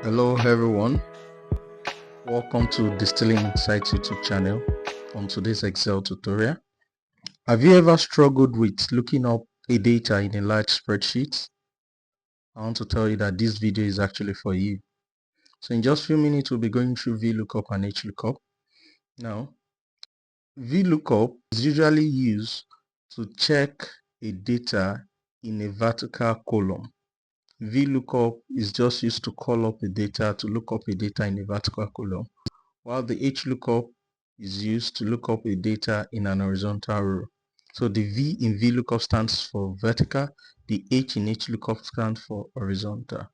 Hello everyone, welcome to Distilling Insights YouTube channel. On today's Excel tutorial, have you ever struggled with looking up a data in a large spreadsheet? I want to tell you that this video is actually for you. So in just a few minutes we'll be going through VLOOKUP and HLOOKUP. Now, VLOOKUP is usually used to check a data in a vertical column. VLOOKUP is just used to call up a data, to look up a data in a vertical column, while the HLOOKUP is used to look up a data in an horizontal row. So the V in VLOOKUP stands for vertical, the H in HLOOKUP stands for horizontal.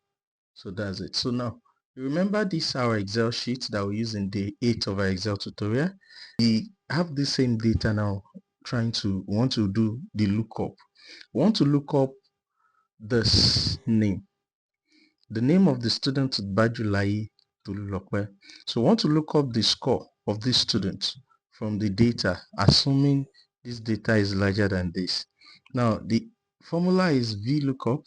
So that's it. So now, you remember this our Excel sheet that we use in day 8 of our Excel tutorial? We have the same data now, we want to do the lookup. We want to look up this name. The name of the student is Bajulayi Tolulope. So we want to look up the score of this student from the data, assuming this data is larger than this. Now the formula is VLOOKUP.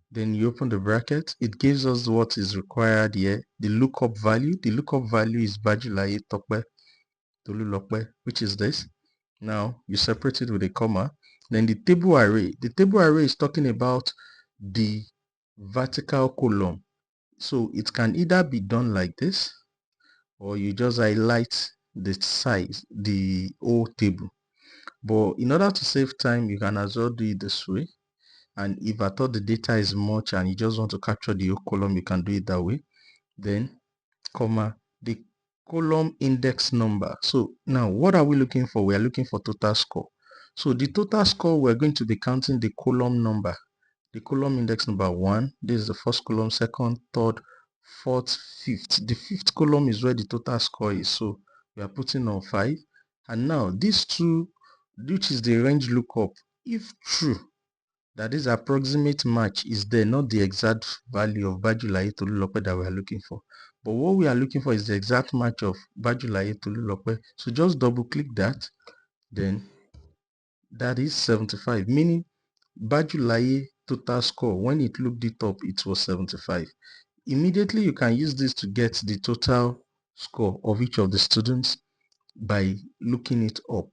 Then you open the bracket. It gives us what is required here. The lookup value. The lookup value is Bajulayi Tolulope, which is this. Now you separate it with a comma. Then the table array. The table array is talking about the vertical column. So it can either be done like this, or you just highlight the size, the whole table. But in order to save time, you can as well do it this way. And if I thought the data is much and you just want to capture the whole column, you can do it that way. Then comma the column index number. So now what are we looking for? We are looking for total score. So the total score, we're going to be counting the column number. The column index number 1, this is the first column, second, third, fourth, fifth. The fifth column is where the total score is, so we are putting on 5. And now these two, which is the range lookup, if true, that is approximate match is there, not the exact value of Bajulayi Tolulope that we are looking for. But what we are looking for is the exact match of Bajulayi Tolulope. So just double click that, then that is 75, meaning Bajulayi total score, when it looked it up, it was 75. Immediately you can use this to get the total score of each of the students by looking it up.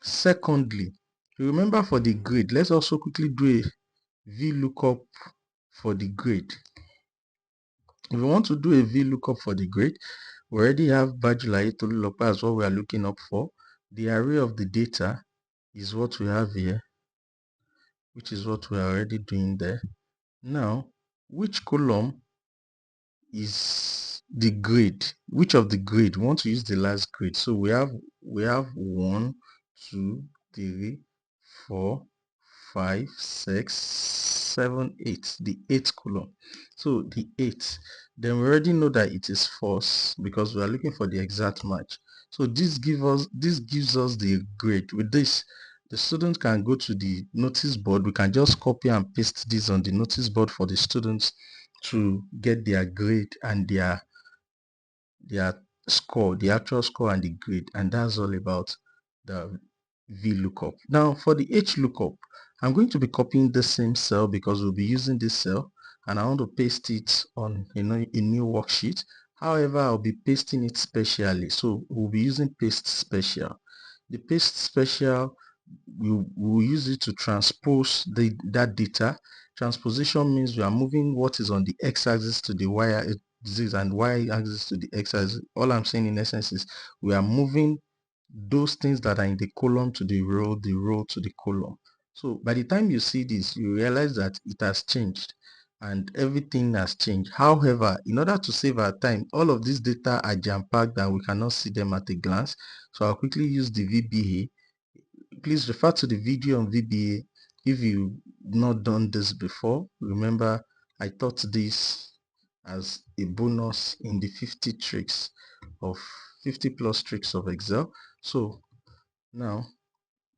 Secondly, you remember for the grade, let's also quickly do a VLOOKUP for the grade. If we want to do a VLOOKUP for the grade, we already have Bajulayi Tolulope as what we are looking up for. The array of the data is what we have here, which is what we are already doing there. Now, which column is the grade? Which of the grade? We want to use the last grade. So we have 1, 2, 3, 4, 5, 6, 7, 8. The 8th column. So the 8th. Then we already know that it is false because we are looking for the exact match. So this gives us the grade. With this, the student can go to the notice board. We can just copy and paste this on the notice board for the students to get their grade and their score, the actual score and the grade. And that's all about the VLOOKUP. Now for the HLOOKUP, I'm going to be copying the same cell because we'll be using this cell, and I want to paste it on a new worksheet. However, I'll be pasting it specially, so we'll be using paste special. The paste special, we'll use it to transpose that data. Transposition means we are moving what is on the x-axis to the y-axis and y-axis to the x-axis. All I'm saying in essence is we are moving those things that are in the column to the row to the column. So by the time you see this, you realize that it has changed and everything has changed. However, in order to save our time, all of these data are jam-packed and we cannot see them at a glance. So I'll quickly use the VBA. Please refer to the video on VBA if you've not done this before. Remember, I taught this as a bonus in the 50 plus tricks of Excel. So now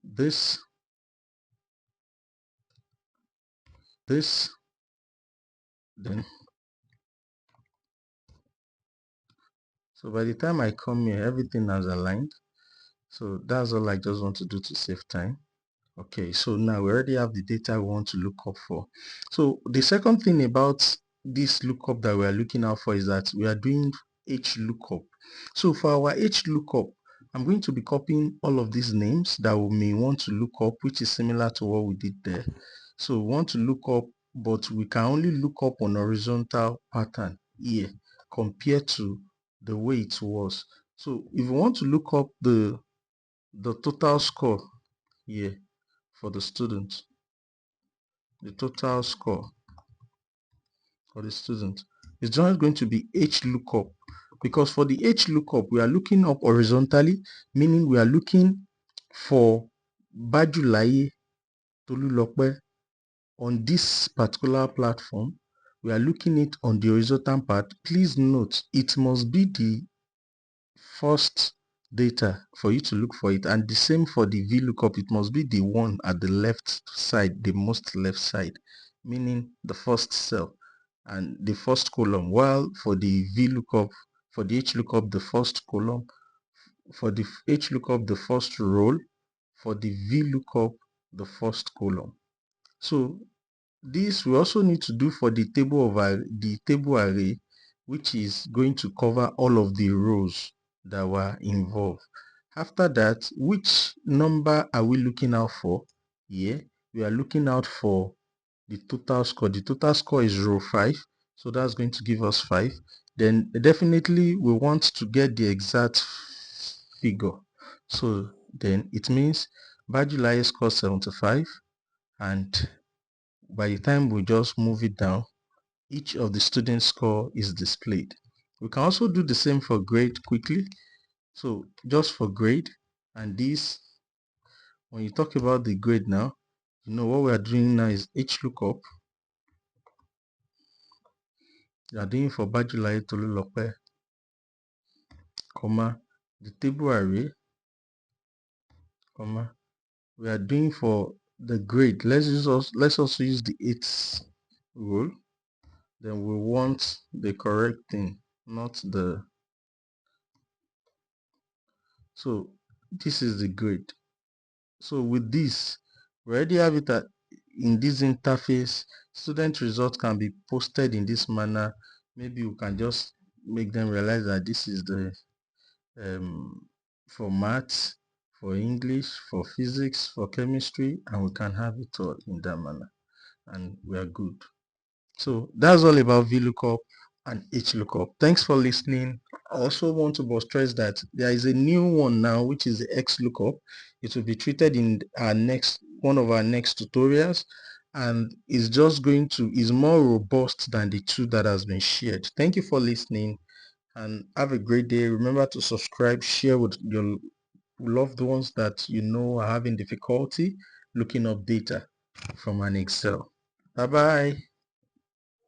this then, so by the time I come here, everything has aligned. So that's all I just want to do to save time. Okay, so now we already have the data we want to look up for. So the second thing about this lookup that we are looking out for is that we are doing HLOOKUP. So for our HLOOKUP, I'm going to be copying all of these names that we may want to look up, which is similar to what we did there. So we want to look up, but we can only look up on horizontal pattern here compared to the way it was. So if we want to look up the total score here for the student, the total score for the student is just going to be HLOOKUP, because for the HLOOKUP we are looking up horizontally, meaning we are looking for Bajulaye Tolulope on this particular platform. We are looking it on the horizontal part. Please note it must be the first data for you to look for it, and the same for the VLOOKUP. It must be the one at the left side, the most left side, meaning the first cell and the first column, while for the VLOOKUP, for the HLOOKUP, the first column, for the HLOOKUP, the first row, for the VLOOKUP, the first column. So this we also need to do for the table array, which is going to cover all of the rows that were involved. After that, which number are we looking out for? Here we are looking out for the total score. The total score is row 5, so that's going to give us 5. Then definitely we want to get the exact figure. So then it means Bajulaye score 75, and by the time we just move it down, each of the student score is displayed. We can also do the same for grade quickly. So just for grade, and this, when you talk about the grade now, you know what we are doing now is HLOOKUP. We are doing for Bajulaye Tolulope, comma, the table array, comma, we are doing for the grade. Let's also use the 8th rule. Then we want the correct thing, not the, so this is the grade. So with this, we already have it in this interface. Student results can be posted in this manner. Maybe we can just make them realize that this is the for maths, for English, for physics, for chemistry, and we can have it all in that manner, and we are good. So that's all about VLOOKUP and HLOOKUP. Thanks for listening. I also want to stress that there is a new one now, which is the XLOOKUP. It will be treated in our one of our next tutorials, and is just going to is more robust than the two that has been shared. Thank you for listening, and have a great day. Remember to subscribe, share with your loved ones that you know are having difficulty looking up data from an Excel. Bye bye.